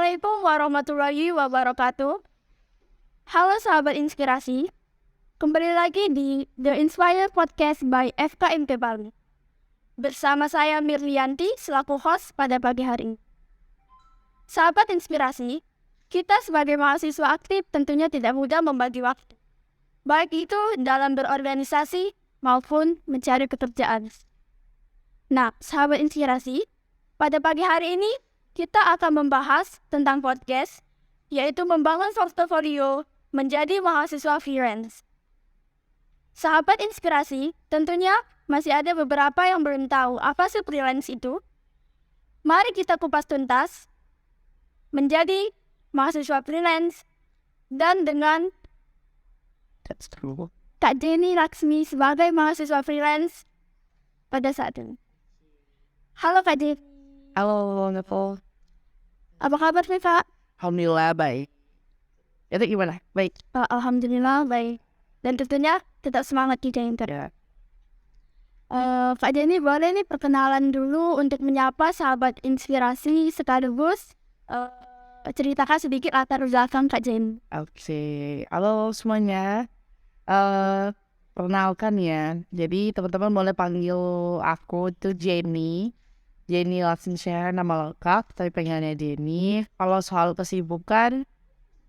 Assalamualaikum warahmatullahi wabarakatuh. Halo sahabat inspirasi, kembali lagi di The Inspire Podcast by FKMP Bali. Bersama saya Mirlianti selaku host pada pagi hari ini. Sahabat inspirasi, kita sebagai mahasiswa aktif tentunya tidak mudah membagi waktu, baik itu dalam berorganisasi maupun mencari pekerjaan. Nah, sahabat inspirasi, pada pagi hari ini kita akan membahas tentang podcast, yaitu membangun portofolio menjadi mahasiswa freelance. Sahabat inspirasi, tentunya masih ada beberapa yang belum tahu apa sih freelance itu. Mari kita kupas tuntas menjadi mahasiswa freelance dan dengan Kak Jenny Laksmi sebagai mahasiswa freelance pada saat ini. Halo Kak Jenny. Halo, Nepal. Apa kabar nih Kak? Alhamdulillah baik. Itu gimana? Baik. Alhamdulillah baik. Dan tentunya tetap semangat juga ya. Kak Jenny boleh nih perkenalan dulu untuk menyapa sahabat inspirasi sekaligus ceritakan sedikit latar belakang Kak Jenny. Oke. Halo semuanya. Perkenalkan ya. Jadi teman-teman boleh panggil aku tuh Jenny. Jenny Laksmi, nama lengkap, tapi pengennya Jenny. Kalau soal kesibukan,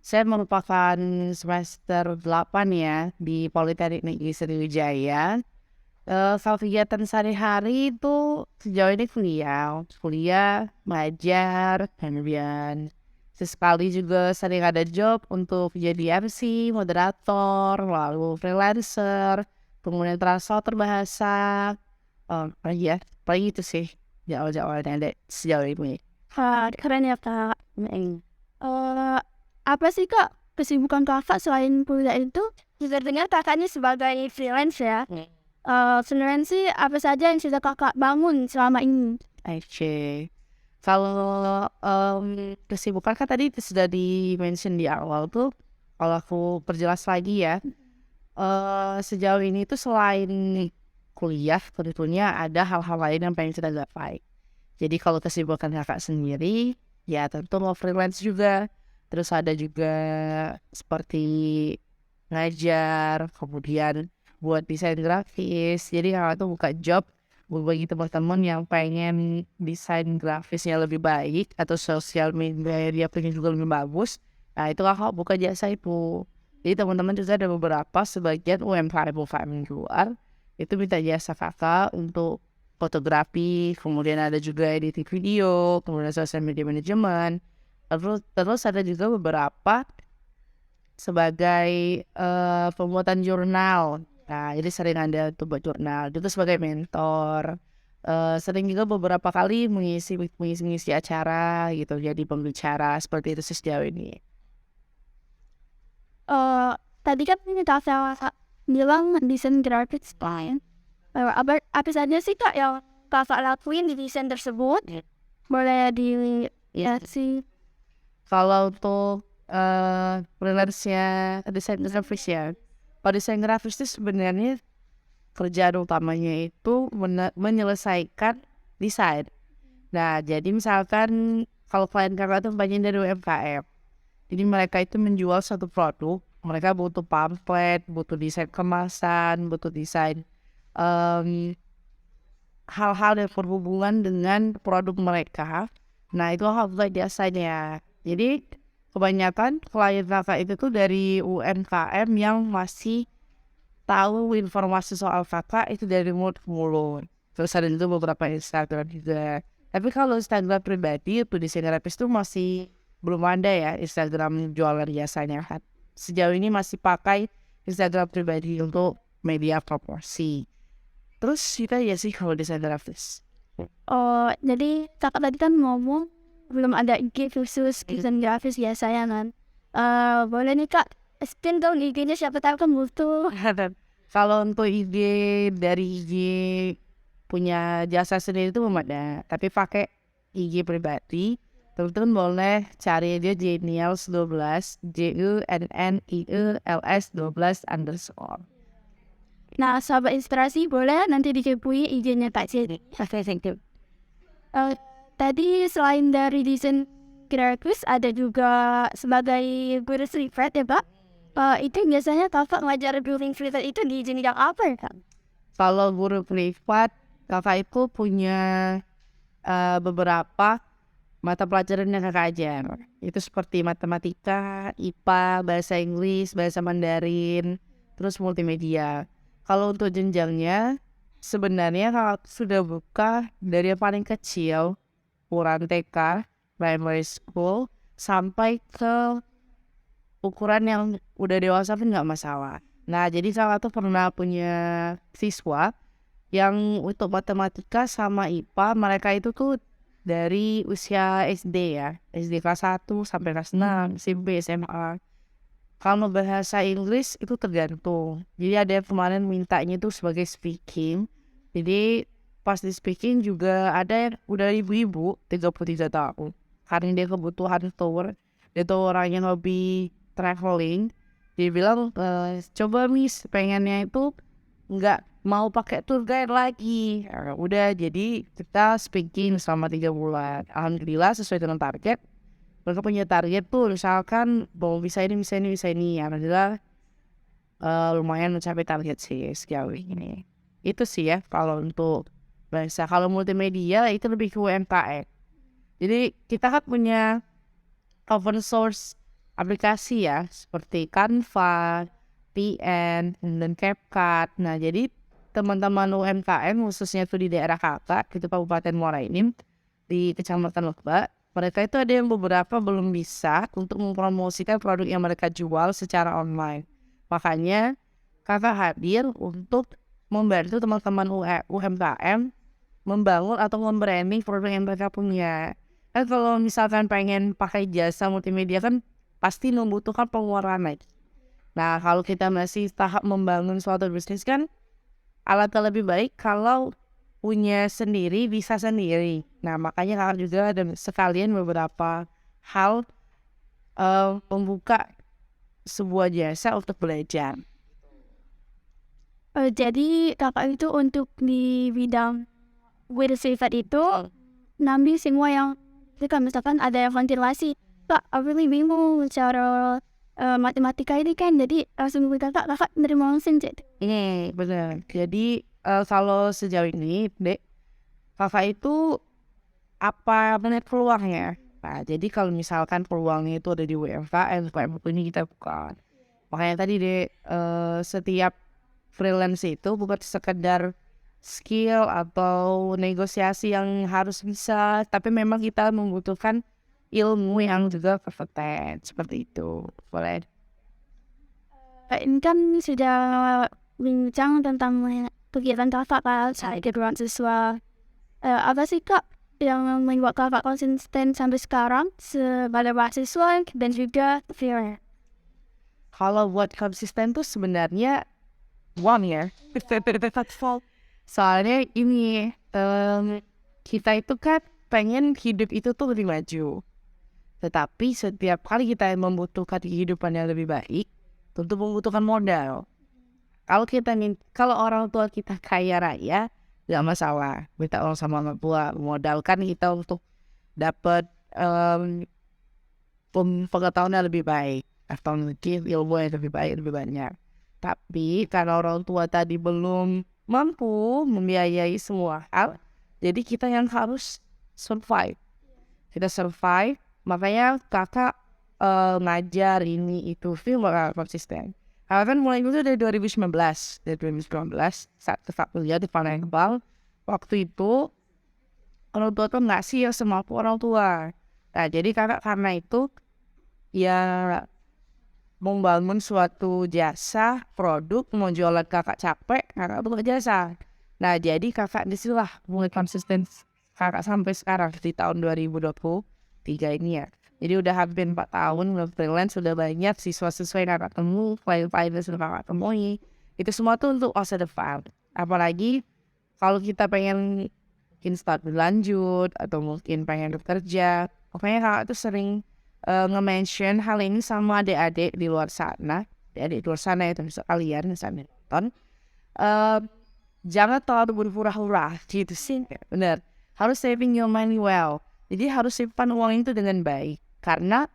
saya merupakan semester 8 ya di Politeknik Negeri Sriwijaya. Kalau kegiatan sehari-hari itu sejauh ini kuliah, belajar, kemudian sesekali juga sering ada job untuk jadi MC, moderator, lalu freelancer, kemudian translator bahasa. Paling itu sih. Jauh-jauhnya ada sejauh ini. Keren ya Kak. Apa sih Kak kesibukan kakak selain kuliah itu? Bisa dengar kakaknya sebagai freelance ya. Sebenarnya sih apa saja yang sudah kakak bangun selama ini? Oke. Kalau kesibukan kan tadi sudah di-mention di awal tuh. Kalau aku perjelas lagi ya. Sejauh ini tuh selain kuliah tentunya ada hal-hal lain yang pengen kita gapai. Jadi kalau kesibukan kakak sendiri, ya tentu mau freelance juga. Terus ada juga seperti ngajar, kemudian buat desain grafis. Jadi kakak tuh buka job bagi teman-teman yang pengen desain grafisnya lebih baik atau sosial media dia pengen juga lebih bagus. Nah itu kakak buka jasa itu. Jadi teman-teman juga ada beberapa sebagian UMKM di luar itu minta jasa kakak untuk fotografi, kemudian ada juga editing video, kemudian social media management. Terus ada juga beberapa sebagai pembuatan jurnal. Nah, jadi sering ada untuk buat jurnal. Itu sebagai mentor. Sering juga beberapa kali mengisi acara gitu, jadi pembicara seperti itu sejauh ini. Tadi kan kakak bilang desain grafis lain. Apa saja sih Kak yang kakak lakuin di desain tersebut? Boleh sih. Kalau untuk freelance-nya desain grafis ya. Kalau desain grafis itu sebenarnya kerjaan utamanya itu menyelesaikan desain. Nah, jadi misalkan kalau klien kakak itu banyak dari UMKM. Jadi mereka itu menjual satu produk. Mereka butuh pamflet, butuh desain kemasan, butuh desain hal-hal yang berhubungan dengan produk mereka. Nah itu hal-hal biasanya. Jadi kebanyakan klien kakak itu tuh dari UMKM yang masih tahu informasi soal kakak itu dari mulut ke mulut. Terus ada juga beberapa Instagram juga. Tapi kalau Instagram pribadi itu desain grafis tuh masih belum ada ya Instagram jualan biasanya kan. Sejauh ini masih pakai Instagram pribadi untuk media promosi. Terus kita ya sih kalau desain grafis. Jadi kakak tadi kan ngomong belum ada IG khusus desain grafis biasanya kan. Boleh nih Kak, spin dong IG-nya siapa tahu kan butuh. Kalau untuk IG dari IG punya jasa sendiri itu belum ada. Tapi pakai IG pribadi. Teman-teman boleh cari dia Jenniels12, JUNNIELS12_. Nah, sahabat inspirasi boleh nanti dikepoin IG-nya Kak Jenny. Tadi selain dari desain sekaligus ada juga sebagai guru privat ya Kak. Itu biasanya kakak ngajar guru privat itu di jenjang apa ya Kak? Kalau guru privat, kakak itu punya beberapa mata pelajaran yang kakak ajar. Itu seperti matematika, IPA, bahasa Inggris, bahasa Mandarin, terus multimedia. Kalau untuk jenjangnya, sebenarnya kakak sudah buka dari yang paling kecil, ukuran TK, primary school, sampai ke ukuran yang udah dewasa pun nggak masalah. Nah, jadi kakak tuh pernah punya siswa yang untuk matematika sama IPA mereka itu tuh dari usia SD ya, SD kelas 1 sampai kelas 6, SMP, SMA. Kalau bahasa Inggris itu tergantung. Jadi ada yang kemarin mintanya tuh sebagai speaking. Jadi pas di speaking juga ada yang udah ibu-ibu 33 tahun. Karena dia kebutuhan tour, dia tuh orang yang hobi traveling. Dia bilang, coba miss pengennya itu nggak mau pakai tour guide lagi. Udah jadi kita speaking selama 3 bulan. Alhamdulillah sesuai dengan target. Mereka punya target tuh misalkan mau bisa ini. Alhamdulillah lumayan mencapai target sih sejauh ini. Itu sih ya kalau untuk bahasa. Kalau multimedia itu lebih ke UMKM. Jadi kita kan punya open source aplikasi ya seperti Canva, PN, dan CapCut. Nah, jadi teman-teman UMKM khususnya itu di daerah kakak, itu Kabupaten Muara Enim, di Kecamatan Lebak, mereka itu ada yang beberapa belum bisa untuk mempromosikan produk yang mereka jual secara online. Makanya kakak hadir untuk membantu teman-teman UMKM membangun atau membranding produk yang mereka punya. Kan kalau misalkan pengen pakai jasa multimedia kan pasti membutuhkan pengeluaran lagi. Nah, kalau kita masih tahap membangun suatu bisnis kan alatnya lebih baik kalau punya sendiri, bisa sendiri. Nah, makanya kakak juga ada sekalian beberapa hal membuka sebuah jasa untuk belajar. Jadi kakak itu untuk di bidang guru privat itu ngambil semua yang kan misalkan ada yang ventilasi. Kak, aku really bingung cara matematika ini kan, jadi langsung kakak nerima langsung jadi. Ini benar. Jadi kalau sejauh ini, Dek, kakak itu apa benar peluangnya? Nah, jadi kalau misalkan peluangnya itu ada di UMKM, ini kita bukan. Makanya tadi Dek, setiap freelance itu bukan sekedar skill atau negosiasi yang harus bisa, tapi memang kita membutuhkan ilmu yang juga kompeten seperti itu. Boleh? Ini kan sudah bincang tentang kegiatan kakak kan saat kedua siswa. Apa sih kak yang membuat kakak konsisten sampai sekarang sebagai mahasiswa dan juga freelance? Kalau buat konsisten tuh sebenarnya one ya. Soalnya ini kita itu kan pengen hidup itu tuh lebih maju. Tetapi setiap kali kita membutuhkan kehidupan yang lebih baik, tentu membutuhkan modal. Kalau orang tua kita kaya raya, nggak masalah. Minta uang sama orang tua, modalkan kita untuk dapat pengetahuan yang lebih baik atau mungkin ilmu yang lebih baik, lebih banyak. Tapi karena orang tua tadi belum mampu membiayai semua hal, jadi kita yang harus survive. Kita survive, makanya kakak ngajar ini itu film bakal konsisten. Kakak kan mulai itu dari 2019 saat kakak kuliah di Palembang. Waktu itu orang tua tuh ngasih ya semampu orang tua. Nah, jadi kakak karena itu ya membangun suatu jasa produk, mau jualan kakak capek, kakak buka jasa. Nah, jadi kakak disinilah mulai konsisten kakak sampai sekarang di tahun 2023 ini ya. Jadi udah hampir 4 tahun udah freelance, sudah banyak siswa-siswa yang kakak temu, klien-klien yang sudah kakak temui. Itu semua tuh untuk masa depan. Apalagi kalau kita pengen mungkin start berlanjut atau mungkin pengen bekerja, pokoknya kakak tuh sering nge-mention hal ini sama adik-adik di luar sana. Adik-adik di luar sana itu bisa kalian misalnya nonton. Jangan terlalu berpura-pura gitu sih. Bener. Harus saving your money well. Jadi harus simpan uang itu dengan baik. Karena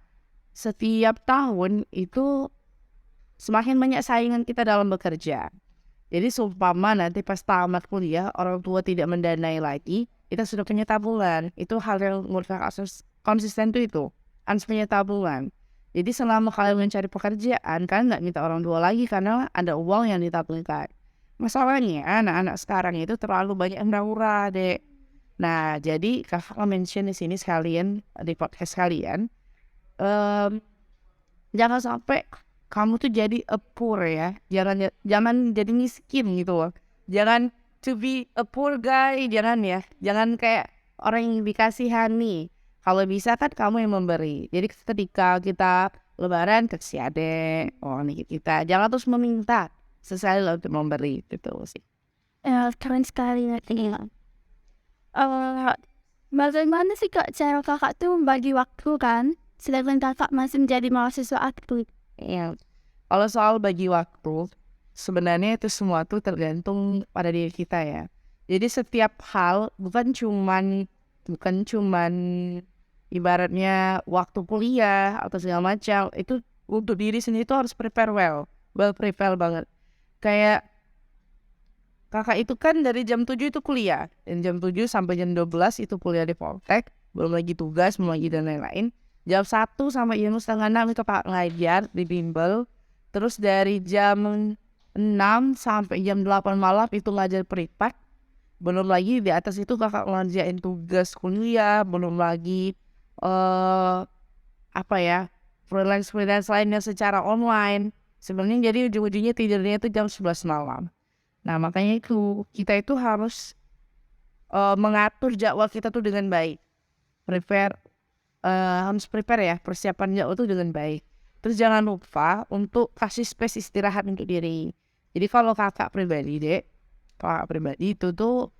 setiap tahun itu semakin banyak saingan kita dalam bekerja. Jadi seumpama nanti pas tamat kuliah orang tua tidak mendanai lagi, kita sudah punya tabungan. Itu hal yang menurut kakak harus konsisten itu. Harus punya tabungan. Jadi selama kalian mencari pekerjaan, kalian nggak minta orang tua lagi karena ada uang yang ditabungkan. Masalahnya anak-anak sekarang itu terlalu banyak yang murah, Dek. Nah, jadi kakak mention di sini sekalian di podcast kalian, jangan sampai kamu tuh jadi a poor ya, jangan jadi miskin gitu loh. Jangan to be a poor guy, jangan kayak orang yang dikasihani. Kalau bisa kan kamu yang memberi. Jadi ketika kita lebaran kasih adek, nih kita jangan terus meminta, sesekali untuk memberi gitu sih. Keren sekali ya. Bagaimana sih Kak cara kakak tuh bagi waktu kan? Sedangkan kakak masih menjadi mahasiswa aktif. Iya. Kalau soal bagi waktu, sebenarnya itu semua tuh tergantung pada diri kita ya. Jadi setiap hal bukan cuman ibaratnya waktu kuliah atau segala macam, itu untuk diri sendiri itu harus prepare well prepare banget. Kayak kakak itu kan dari jam 7 itu kuliah, dan jam 7 sampai jam 12 itu kuliah di Poltek, belum lagi tugas, belum lagi dan lain-lain. Jam 1 sampai jam 5:30 itu kakak ngajar di bimbel. Terus dari jam 6 sampai jam 8 malam itu ngajar privat. Belum lagi di atas itu kakak ngerjain tugas kuliah, belum lagi freelance lainnya secara online. Sebenarnya jadi ujung-ujungnya tidurnya itu jam 11 malam. Nah makanya itu kita itu harus mengatur jadwal kita tuh dengan baik. Harus prepare ya, persiapan jadwal itu dengan baik. Terus jangan lupa untuk kasih space istirahat untuk diri. Jadi kalau kakak pribadi itu tuh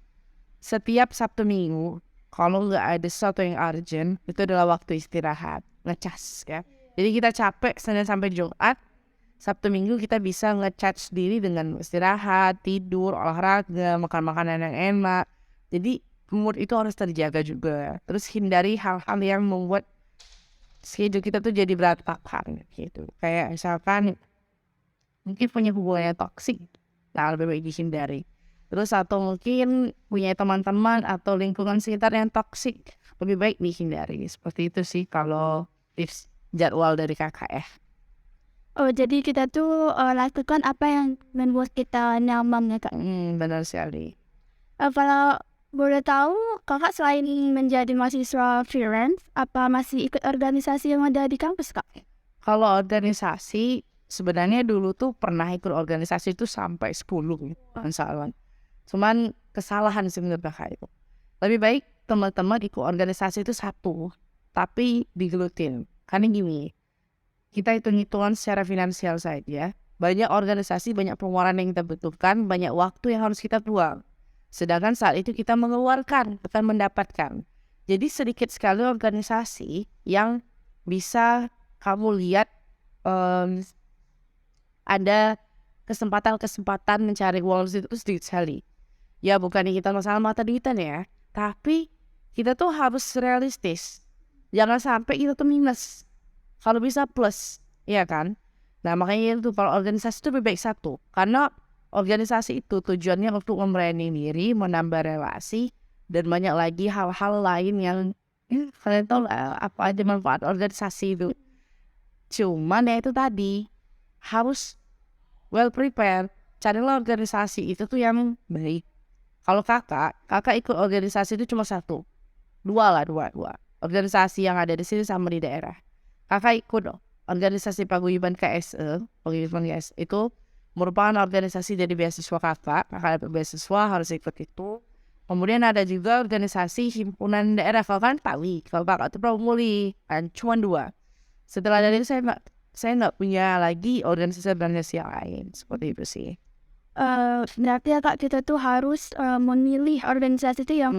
setiap Sabtu Minggu, kalau nggak ada sesuatu yang urgent, itu adalah waktu istirahat, ngecas ya. Jadi kita capek Senin sampai Jumat, Sabtu Minggu kita bisa ngecharge diri dengan istirahat, tidur, olahraga, makan makanan yang enak. Jadi mood itu harus terjaga juga. Terus hindari hal-hal yang membuat schedule kita tuh jadi berantakan gitu. Kayak misalkan mungkin punya hubungan yang toksik, nah lebih baik dihindari. Terus atau mungkin punya teman-teman atau lingkungan sekitar yang toksik, lebih baik dihindari. Seperti itu sih kalau tips jadwal dari kakak ya. Oh jadi kita tuh lakukan apa yang membuat kita nyaman ya Kak. Benar sekali. Kalau boleh tahu kakak selain menjadi mahasiswa freelance, apa masih ikut organisasi yang ada di kampus Kak? Kalau organisasi, sebenarnya dulu tuh pernah ikut organisasi itu sampai 10 gitu, masalah. Cuman kesalahan sih menurut kakak itu. Lebih baik teman-teman ikut organisasi itu satu, tapi digelutin. Karena gini, kita hitung-hitungan secara finansial saja. Banyak organisasi, banyak pengeluaran yang kita butuhkan, banyak waktu yang harus kita buang. Sedangkan saat itu kita mengeluarkan, bukan mendapatkan. Jadi sedikit sekali organisasi yang bisa kamu lihat ada kesempatan mencari uang itu sedikit sekali. Ya bukannya kita masalah mata-duitan ya, tapi kita tuh harus realistis. Jangan sampai kita tuh minus, kalau bisa plus, ya kan? Nah makanya itu kalau organisasi itu lebih baik satu, karena organisasi itu tujuannya untuk membranding diri, menambah relasi, dan banyak lagi hal-hal lain yang kalian tahu lah apa aja manfaat organisasi itu. Cuman ya itu tadi harus well prepared. Carilah organisasi itu tuh yang baik. Kalau kakak ikut organisasi itu cuma dua. Organisasi yang ada di sini sama di daerah. Kakak ikut organisasi paguyuban KSE. Paguyuban KSE itu merupakan organisasi dari beasiswa kakak dapat beasiswa harus ikut itu. Kemudian ada juga organisasi himpunan daerah, kalau kan Pawi, kalau kakak itu Promuli, kan cuma 2. Setelah dari itu saya nggak punya lagi organisasi yang lain, seperti itu sih. Berarti ya Kak kita tuh harus memilih organisasi itu yang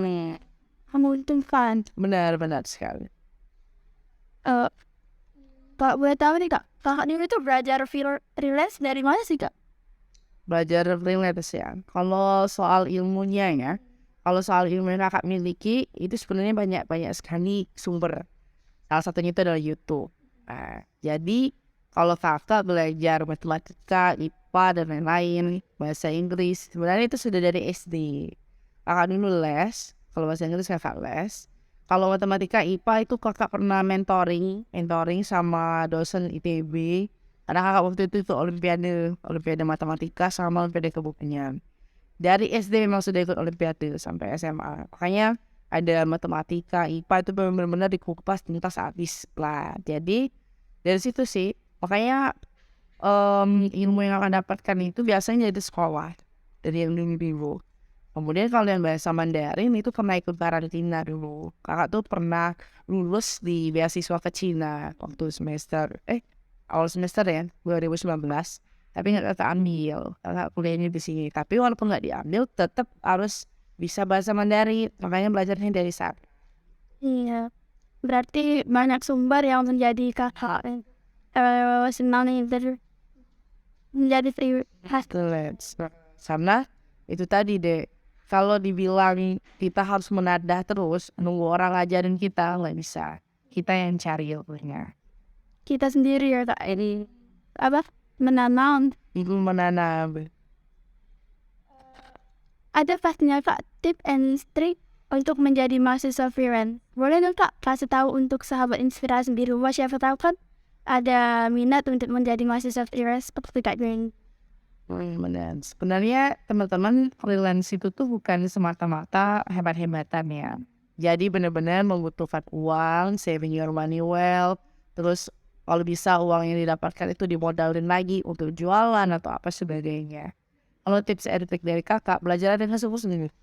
menguntungkan. Benar sekali. Kak boleh tahu nih Kak, kakak ini tuh belajar freelance dari mana sih Kak? Belajar freelance ya. Kalau soal ilmunya ya, kalau soal ilmu yang kakak miliki itu sebenarnya banyak sekali sumber. Salah satunya itu adalah YouTube. Nah, jadi kalau kakak belajar matematika, IPA dan lain-lain, bahasa Inggris, sebenarnya itu sudah dari SD. Kakak dulu les, kalau bahasa Inggris kakak les. Kalau matematika, IPA itu kakak pernah mentoring sama dosen ITB. Karena kakak waktu itu olimpiade matematika sama olimpiade kebumian. Dari SD memang sudah ikut olimpiade sampai SMA. Makanya ada matematika, IPA itu benar-benar dikupas tuntas habis lah. Jadi dari situ sih, makanya ilmu yang akan dapatkan itu biasanya dari sekolah, dari yang dulu. Kemudian kalau yang bahasa Mandarin itu pernah ikut karantina dulu. Kakak tuh pernah lulus di beasiswa ke Cina waktu awal semester ya 2019. Tapi nggak kakak ambil, kakak kuliahnya di sini. Tapi walaupun nggak diambil, tetap harus bisa bahasa Mandarin. Makanya belajarnya dari sana. Iya, berarti banyak sumber yang menjadi kakak senang menjadi Let's sama itu tadi deh. Kalau dibilang kita harus menadah terus, nunggu orang ngajarin kita, nggak bisa. Kita yang cari ilmunya. kita sendiri ya kak, ini apa menanam. Itu menanam. Ada pastinya kak tip and trik untuk menjadi mahasiswa freelance. Boleh dong kak kasih tahu untuk sahabat inspirasi di rumah, siapa tahu kan ada minat untuk menjadi mahasiswa freelance seperti kak Gwen. Benar. Sebenarnya teman-teman freelance itu tuh bukan semata-mata hebat-hebatan ya. Jadi benar-benar membutuhkan uang, saving your money well. Terus kalau bisa uang yang didapatkan itu dimodalin lagi untuk jualan atau apa sebagainya. Kalau tips and trik dari kakak, belajar dengan sungguh-sungguh.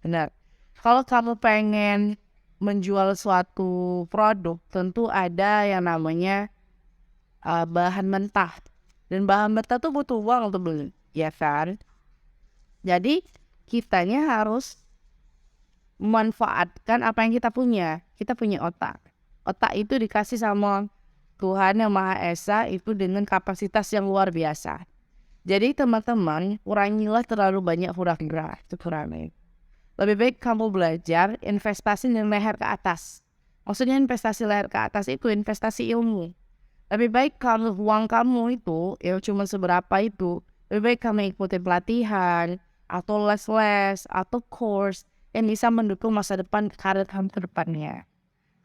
Benar. Kalau kamu pengen menjual suatu produk, tentu ada yang namanya bahan mentah. Dan bahan mentah tuh butuh uang untuk beli, ya kan? Jadi kitanya harus memanfaatkan apa yang kita punya. Kita punya otak. Otak itu dikasih sama Tuhan Yang Maha Esa itu dengan kapasitas yang luar biasa. Jadi teman-teman, kurangilah terlalu banyak hura-hura. Itu kurangi. Lebih baik kamu belajar investasi dari leher ke atas. Maksudnya investasi leher ke atas itu investasi ilmu. Lebih baik kalau uang kamu itu ya cuma seberapa itu, lebih baik kamu ikutin pelatihan atau les-les atau course yang bisa mendukung masa depan karir kamu ke depannya.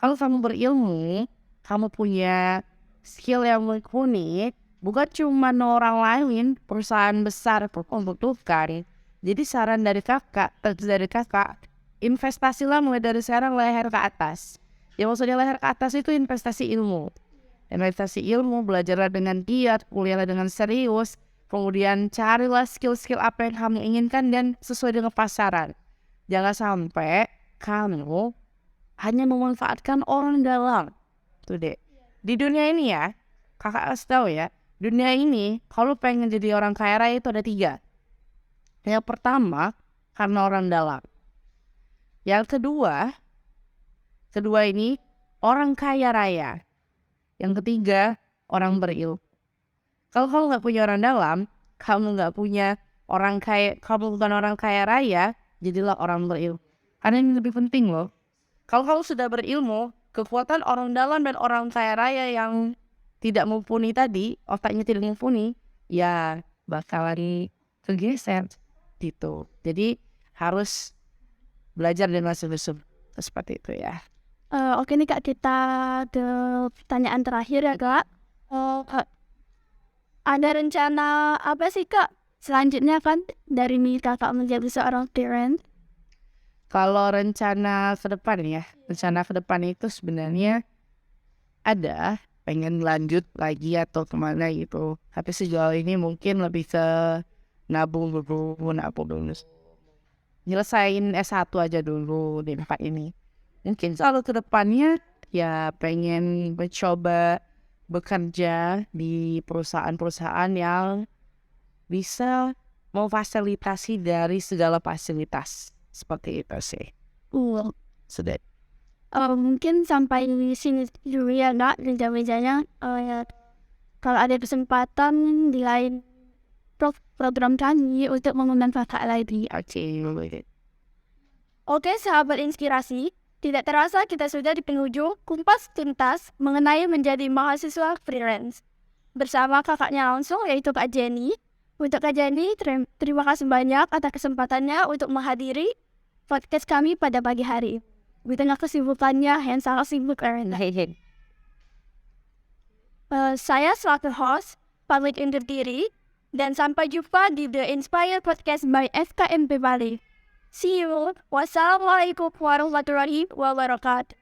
Kalau kamu berilmu, kamu punya skill yang mumpuni, bukan cuma orang lain, perusahaan besar membutuhkan. Jadi saran dari kakak, investasilah mulai dari sekarang leher ke atas. Ya maksudnya leher ke atas itu investasi ilmu. Investasi ilmu, belajarlah dengan giat, kuliahlah dengan serius, kemudian carilah skill-skill apa yang kamu inginkan dan sesuai dengan pasaran. Jangan sampai kamu hanya memanfaatkan orang dalam. Tuh deh, di dunia ini ya, kakak harus tahu ya, dunia ini kalau pengen jadi orang kaya raya itu ada 3. Yang pertama, karena orang dalam. Yang kedua ini orang kaya raya. Yang ketiga, orang berilmu. Kalau kamu nggak punya orang dalam, kamu nggak punya orang kaya, kamu bukan orang kaya raya, jadilah orang berilmu. Karena ini lebih penting loh. Kalau kamu sudah berilmu, kekuatan orang dalam dan orang kaya raya yang tidak mumpuni tadi, otaknya tidak mumpuni, ya bakalan kegeser gitu. Jadi harus belajar dengan sungguh-sungguh seperti itu ya. Oke nih kak, kita ke pertanyaan terakhir ya kak. Ada rencana apa sih kak selanjutnya kan dari kakak menjadi seorang parent? Kalau rencana ke depan itu sebenarnya ada pengen lanjut lagi atau kemana gitu. Tapi sejauh ini mungkin lebih ke nabung dulu. Nyelesain S1 aja dulu di tempat ini. Mungkin kalau ke depannya ya pengen mencoba bekerja di perusahaan-perusahaan yang bisa memfasilitasi dari segala fasilitas. Seperti itu sih. Sudah. Mungkin sampai di sini dulu ya kak meja-mejanya. Kalau ada kesempatan di lain program kami untuk mengundang kakak lagi. Oke. Oke sahabat inspirasi, tidak terasa kita sudah di penghujung kumpas tuntas mengenai menjadi mahasiswa freelance. Bersama kakaknya langsung yaitu Kak Jenny. Untuk Kak Jenny, terima kasih banyak atas kesempatannya untuk menghadiri podcast kami pada pagi hari. Di tengah kesibukannya yang sangat sibuk. Saya selaku host, pamit undur diri, dan sampai jumpa di The Inspire Podcast by FKMP Bali. See you. Wassalamualaikum warahmatullahi wabarakatuh.